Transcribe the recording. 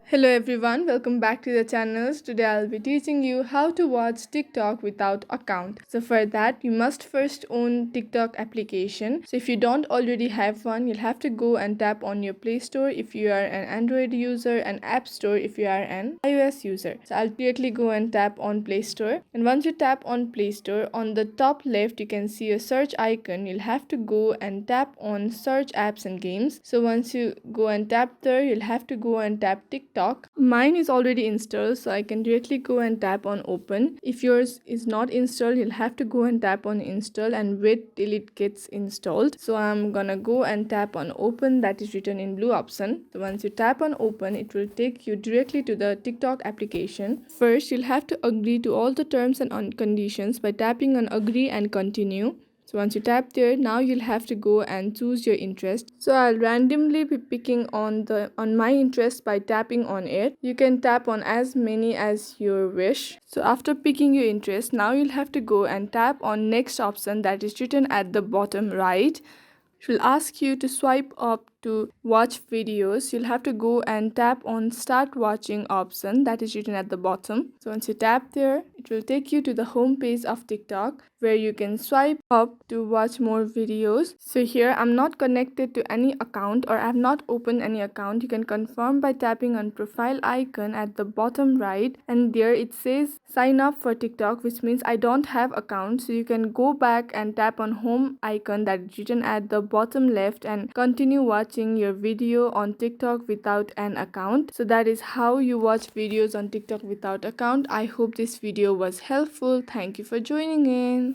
Hello everyone, welcome back to the channels. Today I'll be teaching you how to watch TikTok without account. So for that you must first own TikTok application. So if you don't already have one, you'll have to go and tap on your Play Store if you are an Android user and App Store if you are an iOS user. So I'll directly go and tap on Play Store, and once you tap on Play Store, on the top left you can see a search icon. You'll have to go and tap on search apps and games. So once you go and tap there, you'll have to go and tap TikTok. Mine is already installed, so I can directly go and tap on open. If yours is not installed, you'll have to go and tap on install and wait till it gets installed. So I'm gonna go and tap on open, that is written in blue option. So once you tap on open, it will take you directly to the TikTok application. First, you'll have to agree to all the terms and conditions by tapping on agree and continue. So once you tap there, now you'll have to go and choose your interest. So I'll randomly be picking on my interest by tapping on it. You can tap on as many as you wish. So after picking your interest, now you'll have to go and tap on next option, that is written at the bottom right. It will ask you to swipe up to watch videos. You'll have to go and tap on start watching option, that is written at the bottom. So once you tap there, it will take you to the home page of TikTok where you can swipe up to watch more videos. So here I'm not connected to any account, or I have not opened any account. You can confirm by tapping on profile icon at the bottom right, and there it says sign up for TikTok, which means I don't have account. So you can go back and tap on home icon that is written at the bottom left and continue watching your video on TikTok without an account. So that is how you watch videos on TikTok without account. I hope this video was helpful. Thank you for joining in.